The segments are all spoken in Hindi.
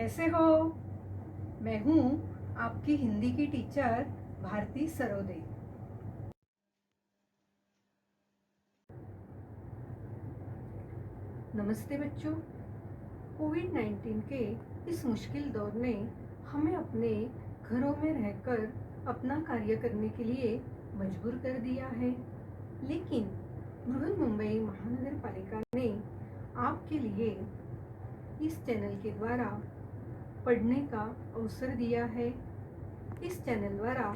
कैसे हो? मैं हूँ आपकी हिंदी की टीचर भारती सरोदे। नमस्ते बच्चों। कोविड-19 के इस मुश्किल दौर ने हमें अपने घरों में रहकर अपना कार्य करने के लिए मजबूर कर दिया है, लेकिन बृहन्मुंबई महानगर पालिका ने आपके लिए इस चैनल के द्वारा पढ़ने का अवसर दिया है। इस चैनल द्वारा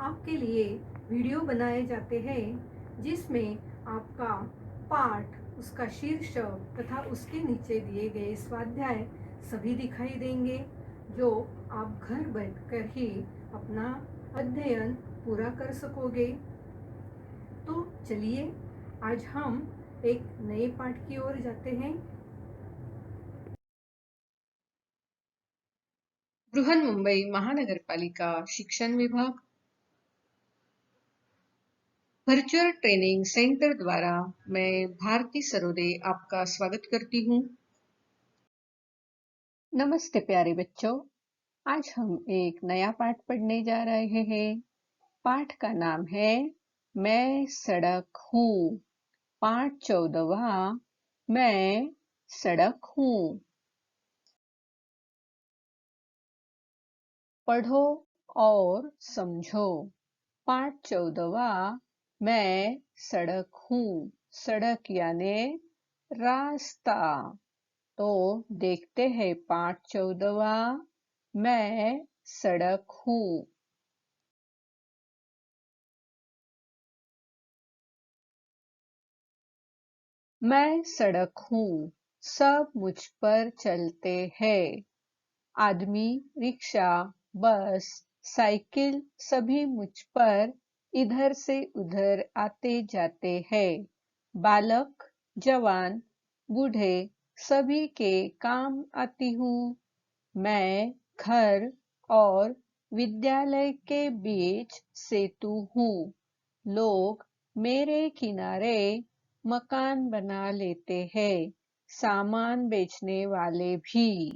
आपके लिए वीडियो बनाए जाते हैं जिसमें आपका पाठ, उसका शीर्षक तथा उसके नीचे दिए गए स्वाध्याय सभी दिखाई देंगे, जो आप घर बैठकर ही अपना अध्ययन पूरा कर सकोगे। तो चलिए आज हम एक नए पाठ की ओर जाते हैं। बृहन्मुंबई महानगरपालिका शिक्षण विभाग वर्चुअल ट्रेनिंग सेंटर द्वारा मैं भारती सरोदे आपका स्वागत करती हूँ। नमस्ते प्यारे बच्चों, आज हम एक नया पाठ पढ़ने जा रहे हैं। पाठ का नाम है मैं सड़क हूँ। पाठ 14वां, मैं सड़क हूँ। पढ़ो और समझो। पाठ 14वां, मैं सड़क हूँ। सड़क यानी रास्ता। तो देखते हैं पाठ 14वां, मैं सड़क हूँ। मैं सड़क हूँ, सब मुझ पर चलते हैं। आदमी, रिक्शा, बस, साइकिल सभी मुझ पर इधर से उधर आते जाते हैं। बालक, जवान, बूढ़े सभी के काम आती हूँ। मैं घर और विद्यालय के बीच सेतु हूँ। लोग मेरे किनारे मकान बना लेते हैं, सामान बेचने वाले भी।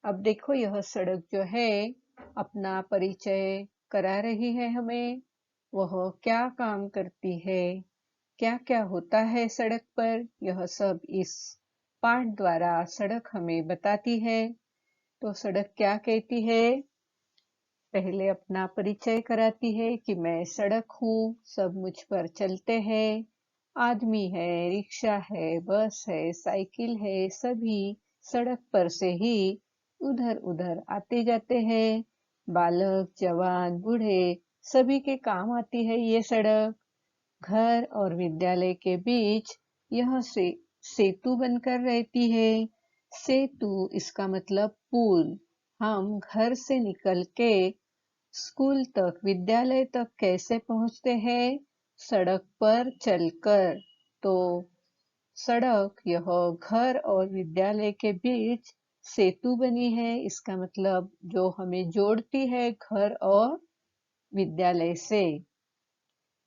अब देखो यह सड़क जो है अपना परिचय करा रही है हमें। वह क्या काम करती है, क्या क्या होता है सड़क पर, यह सब इस पाठ द्वारा सड़क हमें बताती है। तो सड़क क्या कहती है? पहले अपना परिचय कराती है कि मैं सड़क हूँ, सब मुझ पर चलते हैं। आदमी है, रिक्शा है, बस है, साइकिल है, सभी सड़क पर से ही उधर उधर आते जाते हैं। बालक, जवान, बूढ़े सभी के काम आती है ये सड़क। घर और विद्यालय के बीच यह सेतु बनकर रहती है। सेतु इसका मतलब पुल। हम घर से निकल के स्कूल तक, विद्यालय तक कैसे पहुंचते हैं? सड़क पर चलकर। तो सड़क यह घर और विद्यालय के बीच सेतु बनी है। इसका मतलब जो हमें जोड़ती है घर और विद्यालय से।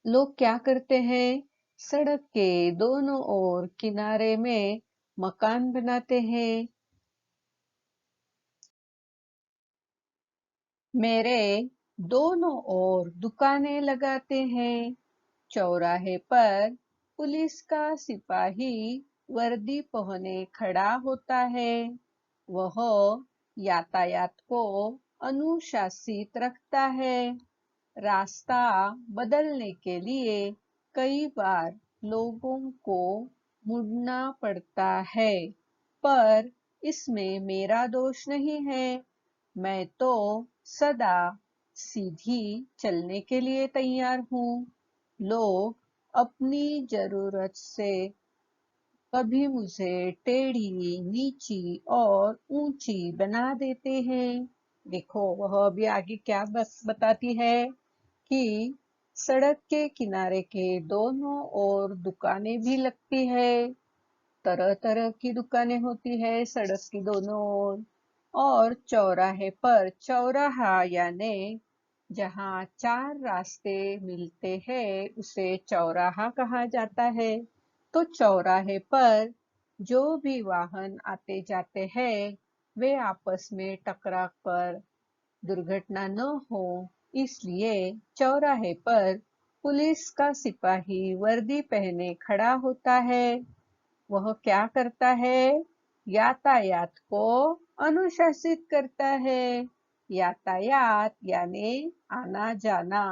लोग क्या करते हैं? सड़क के दोनों ओर किनारे में मकान बनाते हैं। मेरे दोनों ओर दुकानें लगाते हैं। चौराहे पर पुलिस का सिपाही वर्दी पहने खड़ा होता है। वह यातायात को अनुशासित रखता है। रास्ता बदलने के लिए कई बार लोगों को मुड़ना पड़ता है, पर इसमें मेरा दोष नहीं है। मैं तो सदा सीधी चलने के लिए तैयार हूँ। लोग अपनी जरूरत से कभी मुझे टेढ़ी, नीची और ऊंची बना देते हैं। देखो वह अभी आगे क्या बस बताती है कि सड़क के किनारे के दोनों ओर दुकानें भी लगती है। तरह तरह की दुकानें होती है सड़क की दोनों ओर। और चौराहे पर, चौराहा यानी जहाँ चार रास्ते मिलते हैं उसे चौराहा कहा जाता है। तो चौराहे पर जो भी वाहन आते जाते हैं वे आपस में टकरा कर दुर्घटना न हो, इसलिए चौराहे पर पुलिस का सिपाही वर्दी पहने खड़ा होता है। वह क्या करता है? यातायात को अनुशासित करता है। यातायात यानी आना जाना।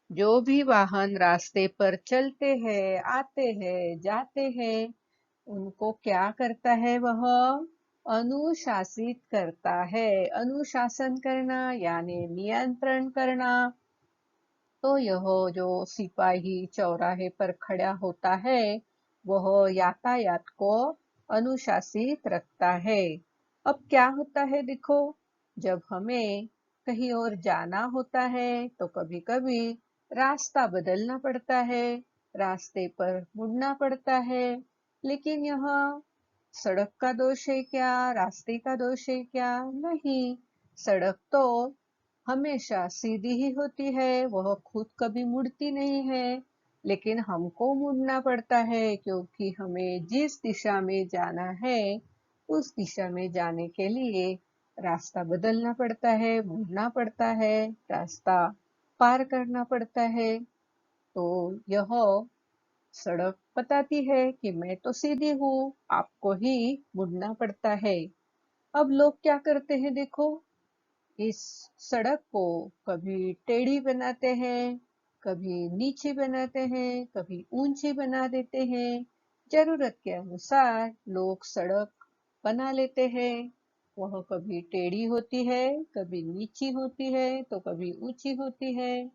जो भी वाहन रास्ते पर चलते हैं, आते हैं, जाते हैं, उनको क्या करता है वह? अनुशासित करता है। अनुशासन करना यानी नियंत्रण करना। तो यह जो सिपाही चौराहे पर खड़ा होता है, वह यातायात को अनुशासित रखता है। अब क्या होता है देखो, जब हमें कहीं और जाना होता है तो कभी कभी रास्ता बदलना पड़ता है, रास्ते पर मुड़ना पड़ता है। लेकिन यह सड़क का दोष है क्या? रास्ते का दोष है क्या? नहीं। सड़क तो हमेशा सीधी ही होती है, वह खुद कभी मुड़ती नहीं है। लेकिन हमको मुड़ना पड़ता है, क्योंकि हमें जिस दिशा में जाना है उस दिशा में जाने के लिए रास्ता बदलना पड़ता है, मुड़ना पड़ता है, रास्ता पार करना पड़ता है। तो यह सड़क बताती है कि मैं तो सीधी हूँ, आपको ही मुड़ना पड़ता है। अब लोग क्या करते हैं देखो, इस सड़क को कभी टेढ़ी बनाते हैं, कभी नीची बनाते हैं, कभी ऊंची बना देते हैं। जरूरत के अनुसार लोग सड़क बना लेते हैं। वह कभी टेढ़ी होती है, कभी नीची होती है, तो कभी ऊंची होती है।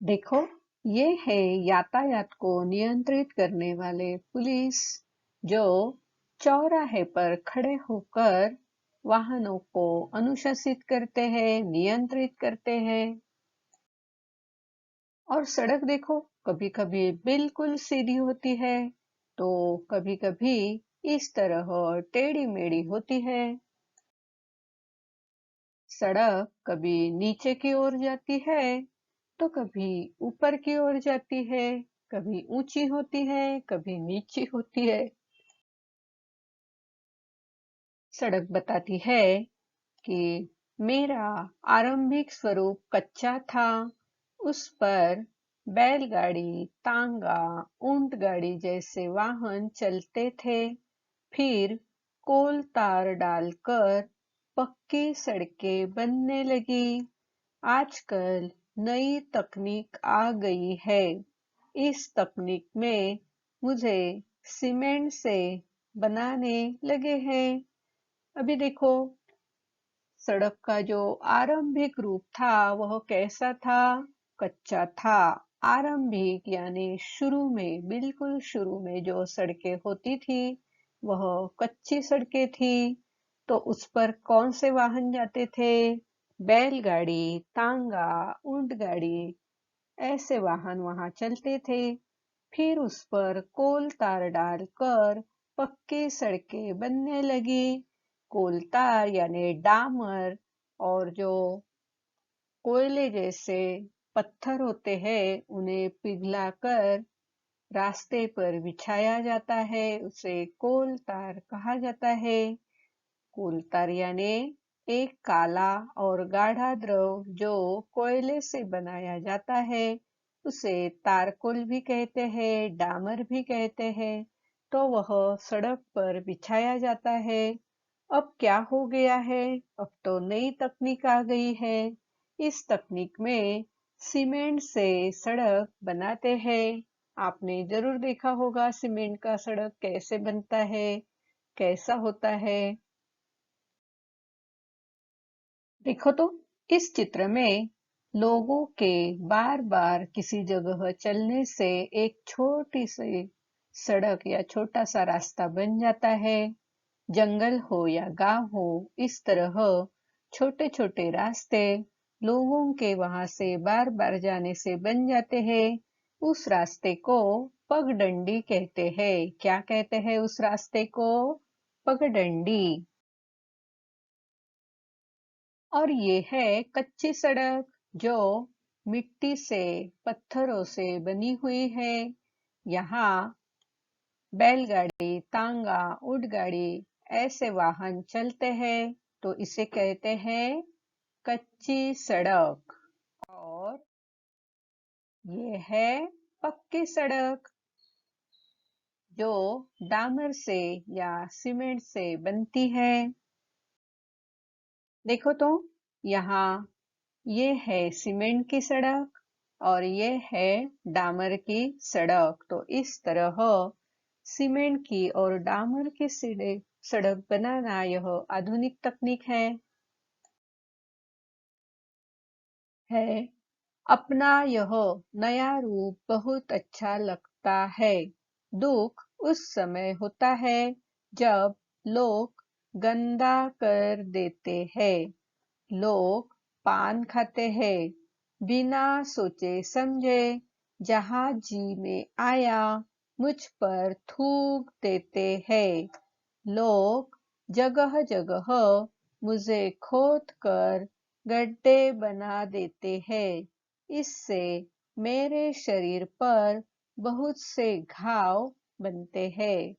देखो, ये है यातायात को नियंत्रित करने वाले पुलिस, जो चौराहे पर खड़े होकर वाहनों को अनुशासित करते हैं, नियंत्रित करते हैं। और सड़क देखो, कभी कभी बिल्कुल सीधी होती है, तो कभी कभी इस तरह टेढ़ी मेढ़ी होती है। सड़क कभी नीचे की ओर जाती है, तो कभी ऊपर की ओर जाती है, कभी ऊंची होती है, कभी नीची होती है। सड़क बताती है कि मेरा आरंभिक स्वरूप कच्चा था, उस पर बैलगाड़ी, तांगा, ऊंटगाड़ी जैसे वाहन चलते थे। फिर कोल तार डालकर पक्की सड़कें बनने लगी। आजकल नई तकनीक आ गई है। इस तकनीक में मुझे सीमेंट से बनाने लगे हैं। अभी देखो, सड़क का जो आरंभिक रूप था वह कैसा था? कच्चा था। आरंभिक यानी शुरू में, बिल्कुल शुरू में जो सड़कें होती थी वह कच्ची सड़कें थी। तो उस पर कौन से वाहन जाते थे? बैलगाड़ी, तांगा, ऊंटगाड़ी, ऐसे वाहन वहां चलते थे। फिर उस पर कोल तार डालकर पक्की सड़कें बनने लगी। कोल तार यानी डामर, और जो कोयले जैसे पत्थर होते हैं उन्हें पिघलाकर रास्ते पर बिछाया जाता है, उसे कोल तार कहा जाता है। कोल तार यानी एक काला और गाढ़ा द्रव जो कोयले से बनाया जाता है, उसे तारकोल भी कहते हैं, डामर भी कहते हैं। तो वह सड़क पर बिछाया जाता है। अब क्या हो गया है? अब तो नई तकनीक आ गई है। इस तकनीक में सीमेंट से सड़क बनाते हैं। आपने जरूर देखा होगा सीमेंट का सड़क कैसे बनता है, कैसा होता है। देखो तो, इस चित्र में लोगों के बार बार किसी जगह चलने से एक छोटी सी सड़क या छोटा सा रास्ता बन जाता है। जंगल हो या गांव हो, इस तरह छोटे छोटे रास्ते लोगों के वहां से बार बार जाने से बन जाते हैं। उस रास्ते को पगडंडी कहते हैं। क्या कहते हैं उस रास्ते को? पगडंडी। और ये है कच्ची सड़क, जो मिट्टी से, पत्थरों से बनी हुई है। यहाँ बैलगाड़ी, तांगा, ऊंटगाड़ी ऐसे वाहन चलते हैं तो इसे कहते हैं कच्ची सड़क। और ये है पक्की सड़क, जो डामर से या सीमेंट से बनती है। देखो तो, यहाँ ये है सीमेंट की सड़क और ये है डामर की सड़क। तो इस तरह सीमेंट की और डामर की सड़क बनाना यह आधुनिक तकनीक है। अपना यह नया रूप बहुत अच्छा लगता है। दुख उस समय होता है जब लोग गंदा कर देते हैं। लोग पान खाते हैं, बिना सोचे समझे, जहां जी में आया मुझ पर थूक देते हैं। लोग जगह जगह मुझे खोद कर गड्ढे बना देते हैं। इससे मेरे शरीर पर बहुत से घाव बनते हैं।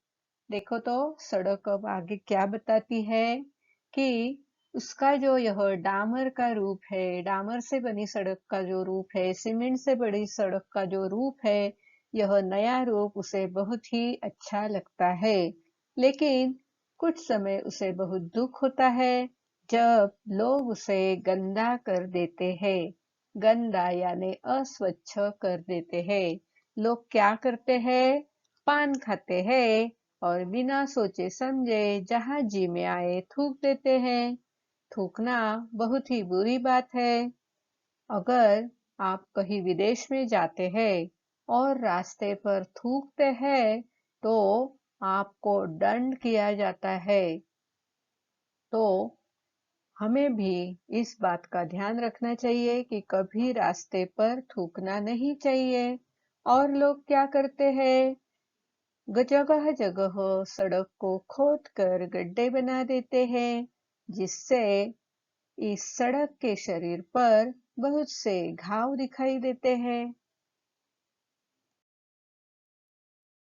देखो तो, सड़क अब आगे क्या बताती है कि उसका जो यह डामर का रूप है, डामर से बनी सड़क का जो रूप है, सीमेंट से बनी सड़क का जो रूप है, यह नया रूप उसे बहुत ही अच्छा लगता है। लेकिन कुछ समय उसे बहुत दुख होता है जब लोग उसे गंदा कर देते हैं। गंदा यानी अस्वच्छ कर देते हैं। लोग क्या करते हैं? पान खाते हैं और बिना सोचे समझे जहां जी में आए थूक देते हैं। थूकना बहुत ही बुरी बात है। अगर आप कहीं विदेश में जाते हैं और रास्ते पर थूकते हैं तो आपको दंड किया जाता है। तो हमें भी इस बात का ध्यान रखना चाहिए कि कभी रास्ते पर थूकना नहीं चाहिए। और लोग क्या करते हैं? जगह जगह सड़क को खोद कर गड्ढे बना देते हैं, जिससे इस सड़क के शरीर पर बहुत से घाव दिखाई देते हैं।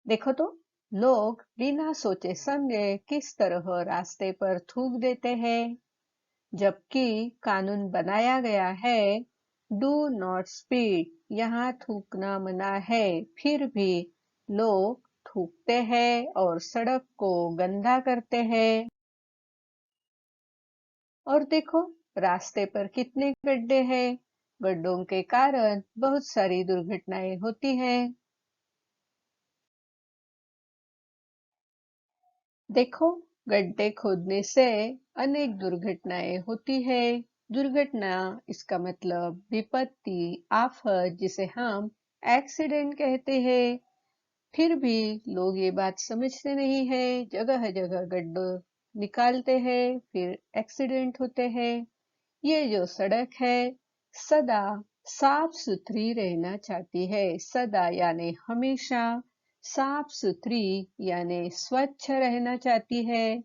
देखो तो, लोग बिना सोचे समझे किस तरह रास्ते पर थूक देते हैं, जबकि कानून बनाया गया है डू नॉट स्पीड, यहाँ थूकना मना है। फिर भी लोग थूकते हैं और सड़क को गंदा करते हैं। और देखो, रास्ते पर कितने गड्ढे हैं। गड्ढों के कारण बहुत सारी दुर्घटनाएं होती हैं। देखो, गड्ढे खोदने से अनेक दुर्घटनाएं होती है। दुर्घटना इसका मतलब विपत्ति, आफत, जिसे हम एक्सीडेंट कहते हैं। फिर भी लोग ये बात समझते नहीं है, जगह जगह गड्ढे निकालते हैं, फिर एक्सीडेंट होते हैं। ये जो सड़क है सदा साफ सुथरी रहना चाहती है। सदा यानी हमेशा साफ सुथरी यानी स्वच्छ रहना चाहती है।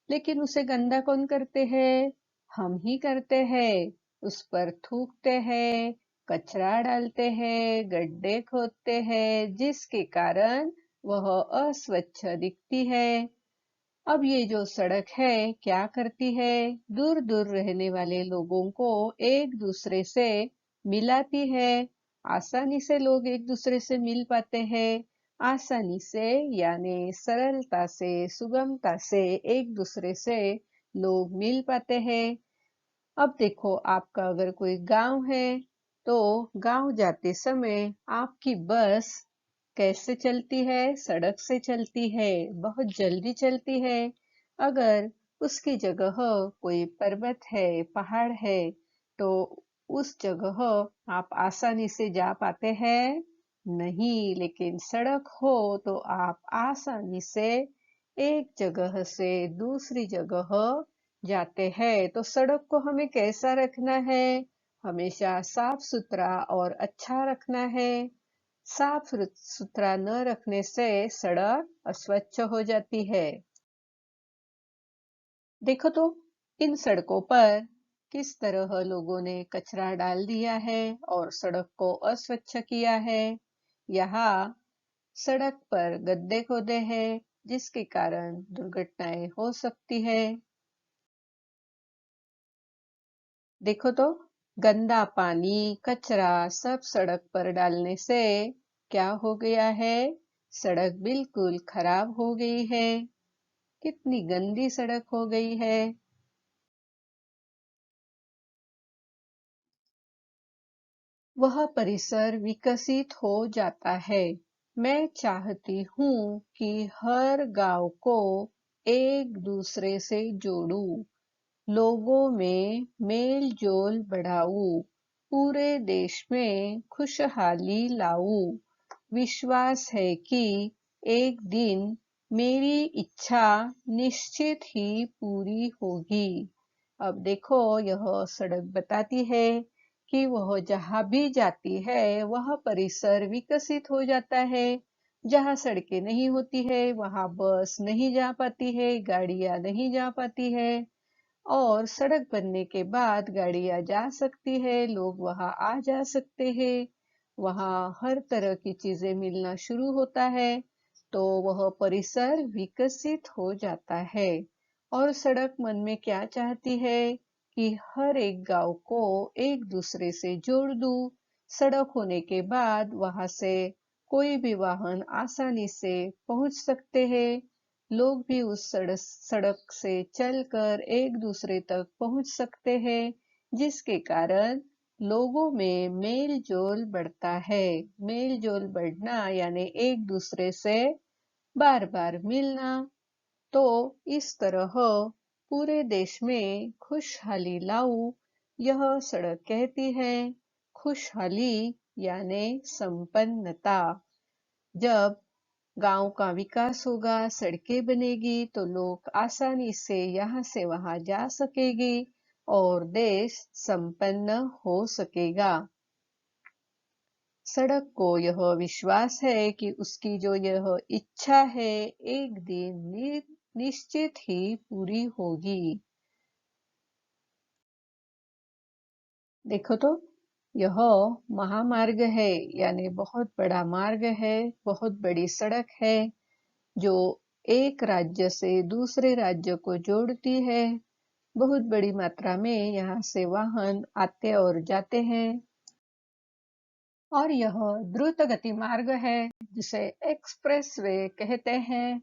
लेकिन उसे गंदा कौन करते हैं? हम ही करते हैं। उस पर थूकते हैं, कचरा डालते हैं, गड्ढे खोदते हैं, जिसके कारण वह अस्वच्छ दिखती है। अब ये जो सड़क है क्या करती है? दूर दूर रहने वाले लोगों को एक दूसरे से मिलाती है। आसानी से लोग एक दूसरे से मिल पाते हैं। आसानी से यानी सरलता से, सुगमता से एक दूसरे से लोग मिल पाते हैं। अब देखो, आपका अगर कोई गांव है तो गांव जाते समय आपकी बस कैसे चलती है? सड़क से चलती है, बहुत जल्दी चलती है। अगर उसकी जगह कोई पर्वत है, पहाड़ है, तो उस जगह आप आसानी से जा पाते हैं? नहीं। लेकिन सड़क हो तो आप आसानी से एक जगह से दूसरी जगह जाते हैं। तो सड़क को हमें कैसा रखना है? हमेशा साफ सुथरा और अच्छा रखना है। साफ सुथरा न रखने से सड़क अस्वच्छ हो जाती है। देखो तो, इन सड़कों पर किस तरह लोगों ने कचरा डाल दिया है और सड़क को अस्वच्छ किया है। यहाँ सड़क पर गड्ढे खोदे हैं, जिसके कारण दुर्घटनाएं हो सकती है। देखो तो, गंदा पानी, कचरा सब सड़क पर डालने से क्या हो गया है? सड़क बिल्कुल खराब हो गई है। कितनी गंदी सड़क हो गई है। वह परिसर विकसित हो जाता है। मैं चाहती हूँ कि हर गांव को एक दूसरे से जोड़ूं, लोगों में मेल जोल बढ़ाऊं, पूरे देश में खुशहाली लाऊं। विश्वास है कि एक दिन मेरी इच्छा निश्चित ही पूरी होगी। अब देखो, यह सड़क बताती है कि वह जहां भी जाती है वह परिसर विकसित हो जाता है। जहां सड़कें नहीं होती है वहां बस नहीं जा पाती है, गाड़ियां नहीं जा पाती है, और सड़क बनने के बाद गाड़ियां जा सकती है, लोग वहां आ जा सकते हैं, वहां हर तरह की चीजें मिलना शुरू होता है, तो वह परिसर विकसित हो जाता है। और सड़क मन में क्या चाहती है कि हर एक गांव को एक दूसरे से जोड़ दूं। सड़क होने के बाद वहां से कोई भी वाहन आसानी से पहुंच सकते हैं। लोग भी उस सड़क से चलकर एक दूसरे तक पहुंच सकते हैं, जिसके कारण लोगों में मेल जोल बढ़ता है। मेल जोल बढ़ना यानी एक दूसरे से बार बार मिलना। तो इस तरह पूरे देश में खुशहाली लाऊं, यह सड़क कहती है। खुशहाली यानी संपन्नता। जब गांव का विकास होगा, सड़कें बनेगी, तो लोग आसानी से यहाँ से वहां जा सकेंगे और देश संपन्न हो सकेगा। सड़क को यह विश्वास है कि उसकी जो यह इच्छा है एक दिन निश्चित ही पूरी होगी। देखो तो, यह महामार्ग है, यानी बहुत बड़ा मार्ग है, बहुत बड़ी सड़क है जो एक राज्य से दूसरे राज्य को जोड़ती है। बहुत बड़ी मात्रा में यहाँ से वाहन आते और जाते हैं। और यह द्रुत गति मार्ग है जिसे एक्सप्रेस वे कहते हैं।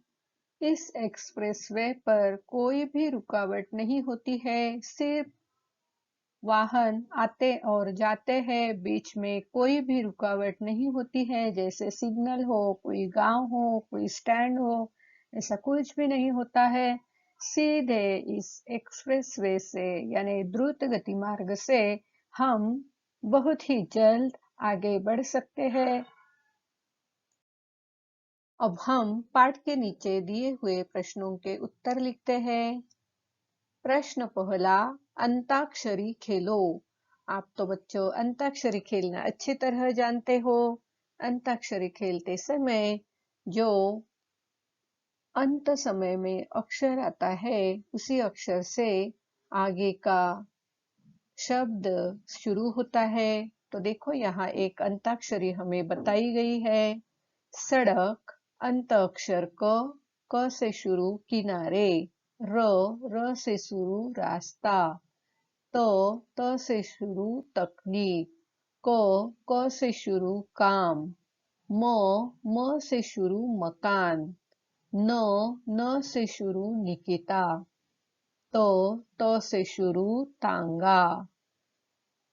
इस एक्सप्रेस वे पर कोई भी रुकावट नहीं होती है, सिर्फ वाहन आते और जाते हैं, बीच में कोई भी रुकावट नहीं होती है, जैसे सिग्नल हो, कोई गांव हो, कोई स्टैंड हो, ऐसा कुछ भी नहीं होता है। सीधे इस एक्सप्रेस वे से यानी द्रुत गति मार्ग से हम बहुत ही जल्द आगे बढ़ सकते हैं। अब हम पाठ के नीचे दिए हुए प्रश्नों के उत्तर लिखते हैं। प्रश्न पहला, अंताक्षरी खेलो। आप तो बच्चों अंताक्षरी खेलना अच्छी तरह जानते हो। अंताक्षरी खेलते समय जो अंत समय में अक्षर आता है उसी अक्षर से आगे का शब्द शुरू होता है। तो देखो, यहाँ एक अंताक्षरी हमें बताई गई है। सड़क, अंत अक्षर क से शुरू किनारे, र से शुरू रास्ता, त से शुरू तकनीक, क से शुरू काम, म से शुरू मकान, न से शुरू निकिता, त से शुरू तांगा,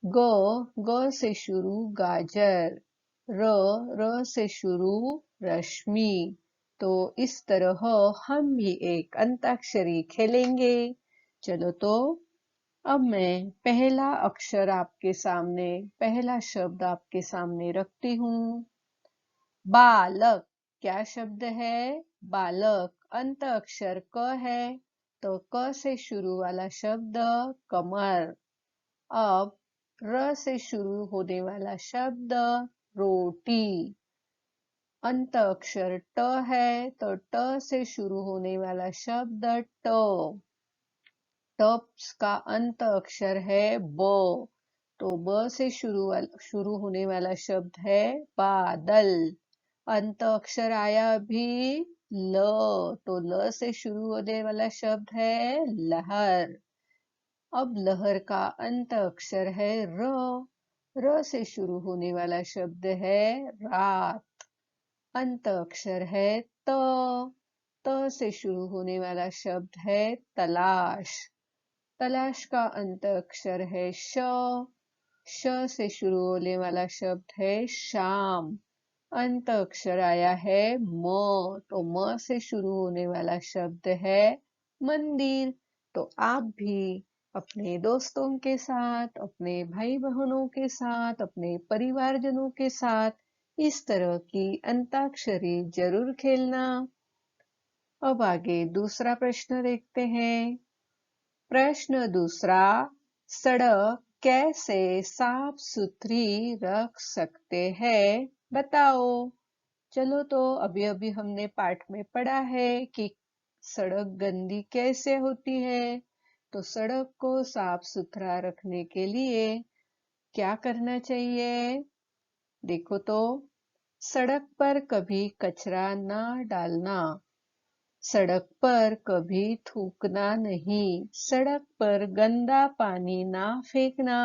ग से शुरू गाजर, र से शुरू रश्मि। तो इस तरह हम भी एक अंताक्षरी खेलेंगे। चलो तो, अब मैं पहला अक्षर आपके सामने, पहला शब्द आपके सामने रखती हूँ। बालक। क्या शब्द है? बालक। अंत अक्षर क है, तो क से शुरू वाला शब्द कमर। अब र से शुरू होने वाला शब्द रोटी। अंत अक्षर ट है, तो ट से शुरू होने वाला शब्द ट। ट का अंत अक्षर है ब, तो ब से शुरू होने वाला शब्द है बादल। अंत अक्षर आया अभी ल, तो ल से शुरू होने वाला शब्द है लहर। अब लहर का अंत अक्षर है र। र से शुरू होने वाला शब्द है रात। अंत अक्षर है त। त से शुरू होने वाला शब्द है तलाश। तलाश का अंत अक्षर है श। श से शुरू होने वाला शब्द है शाम। अंत अक्षर आया है म, तो म से शुरू होने वाला शब्द है मंदिर। तो आप भी अपने दोस्तों के साथ, अपने भाई बहनों के साथ, अपने परिवारजनों के साथ इस तरह की अंताक्षरी जरूर खेलना। अब आगे दूसरा प्रश्न देखते हैं। प्रश्न दूसरा, सड़क कैसे साफ सुथरी रख सकते हैं, बताओ। चलो, तो अभी अभी हमने पाठ में पढ़ा है कि सड़क गंदी कैसे होती है। तो सड़क को साफ सुथरा रखने के लिए क्या करना चाहिए? देखो तो, सड़क पर कभी कचरा ना डालना। सड़क पर कभी थूकना नहीं। सड़क पर गंदा पानी ना फेंकना।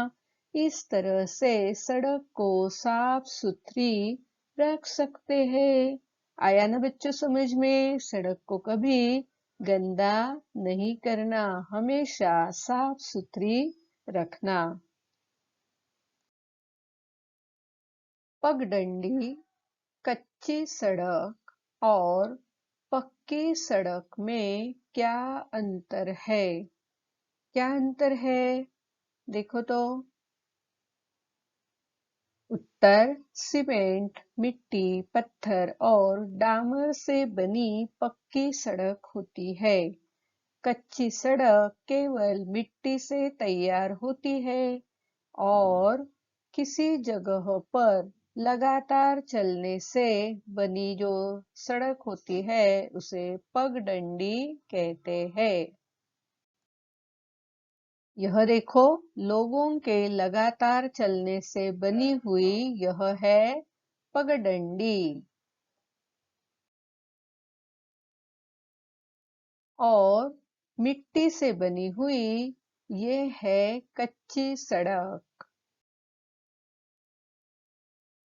इस तरह से सड़क को साफ सुथरी रख सकते हैं। आया ना बच्चों समझ में? सड़क को कभी गंदा नहीं करना, हमेशा साफ सुथरी रखना। पगडंडी, कच्ची सड़क और पक्की सड़क में क्या अंतर है? क्या अंतर है? देखो तो। उत्तर, सीमेंट, मिट्टी, पत्थर और डामर से बनी पक्की सड़क होती है। कच्ची सड़क केवल मिट्टी से तैयार होती है और किसी जगह पर लगातार चलने से बनी जो सड़क होती है उसे पगडंडी कहते हैं। यह देखो, लोगों के लगातार चलने से बनी हुई यह है पगडंडी। और मिट्टी से बनी हुई ये है कच्ची सड़क।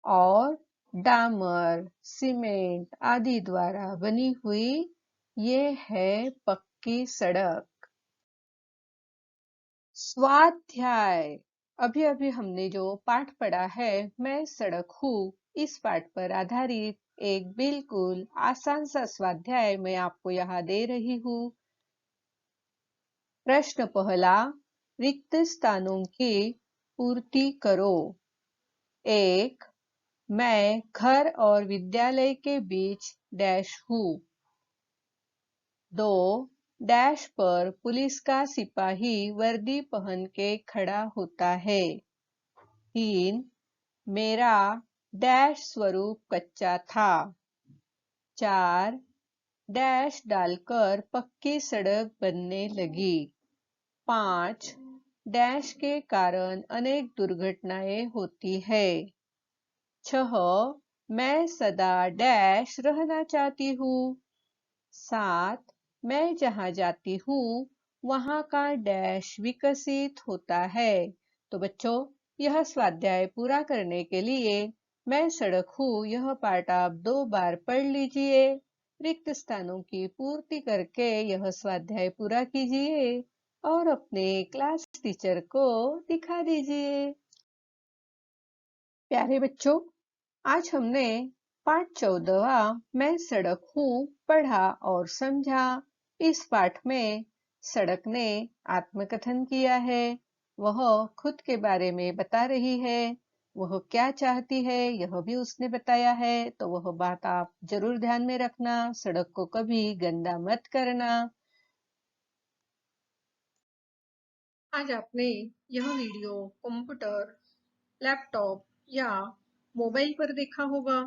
और डामर, सीमेंट आदि द्वारा बनी हुई ये है पक्की सड़क। स्वाध्याय, अभी अभी हमने जो पाठ पढ़ा है मैं सड़क हूँ, इस पाठ पर आधारित एक बिल्कुल आसान सा स्वाध्याय मैं आपको यहाँ दे रही हूँ। प्रश्न पहला, रिक्त स्थानों की पूर्ति करो। 1. मैं घर और विद्यालय के बीच डैश हूँ। 2. डैश पर पुलिस का सिपाही वर्दी पहन के खड़ा होता है। 3. मेरा डैश स्वरूप कच्चा था। 4. डैश डालकर पक्की सड़क बनने लगी। 5. डैश के कारण अनेक दुर्घटनाएं होती है। 6. मैं सदा डैश रहना चाहती हूँ। 7. मैं जहाँ जाती हूँ वहाँ का डैश विकसित होता है। तो बच्चों, यह स्वाध्याय पूरा करने के लिए मैं सड़क हूँ यह पाठ आप 2 बार पढ़ लीजिए। रिक्त स्थानों की पूर्ति करके यह स्वाध्याय पूरा कीजिए और अपने क्लास टीचर को दिखा दीजिए। प्यारे बच्चों, आज हमने पाठ 14वां मैं सड़क हूँ पढ़ा और समझा। इस पाठ में सड़क ने आत्मकथन किया है। वह खुद के बारे में बता रही है। वह क्या चाहती है यह भी उसने बताया है। तो वह बात आप जरूर ध्यान में रखना। सड़क को कभी गंदा मत करना। आज आपने यह वीडियो कंप्यूटर, लैपटॉप या मोबाइल पर देखा होगा।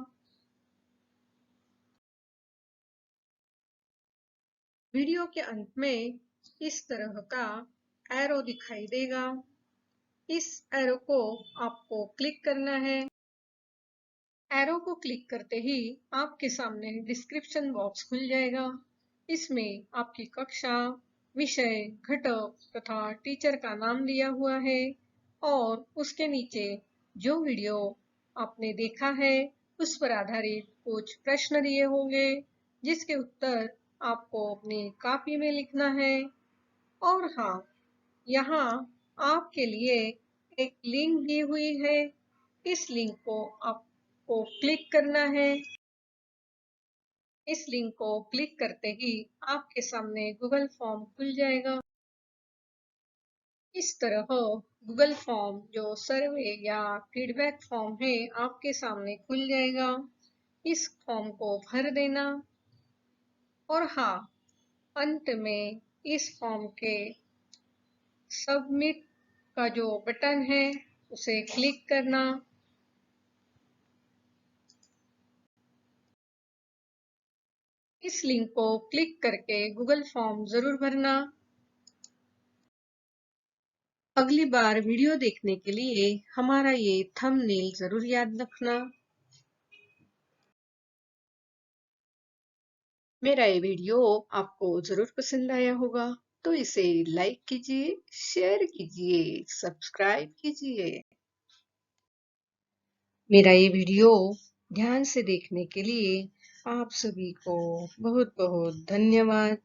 वीडियो के अंत में इस तरह का एरो दिखाई देगा। इस एरो को आपको क्लिक करना है। एरो को क्लिक करते ही आपके सामने डिस्क्रिप्शन बॉक्स खुल जाएगा। इसमें आपकी कक्षा, विषय, घटक तथा टीचर का नाम दिया हुआ है और उसके नीचे जो वीडियो आपने देखा है उस पर आधारित कुछ प्रश्न दिए होंगे जिसके उत्तर आपको अपनी कॉपी में लिखना है। और हाँ, यहाँ आपके लिए एक लिंक दी हुई है। इस लिंक को आपको क्लिक करना है। इस लिंक को क्लिक करते ही आपके सामने गूगल फॉर्म खुल जाएगा। इस तरह गूगल फॉर्म जो सर्वे या फीडबैक फॉर्म है आपके सामने खुल जाएगा। इस फॉर्म को भर देना और हाँ, अंत में इस फॉर्म के सबमिट का जो बटन है उसे क्लिक करना। इस लिंक को क्लिक करके गूगल फॉर्म जरूर भरना। अगली बार वीडियो देखने के लिए हमारा ये थंबनेल जरूर याद रखना। मेरा ये वीडियो आपको जरूर पसंद आया होगा, तो इसे लाइक कीजिए, शेयर कीजिए, सब्सक्राइब कीजिए। मेरा ये वीडियो ध्यान से देखने के लिए आप सभी को बहुत बहुत धन्यवाद।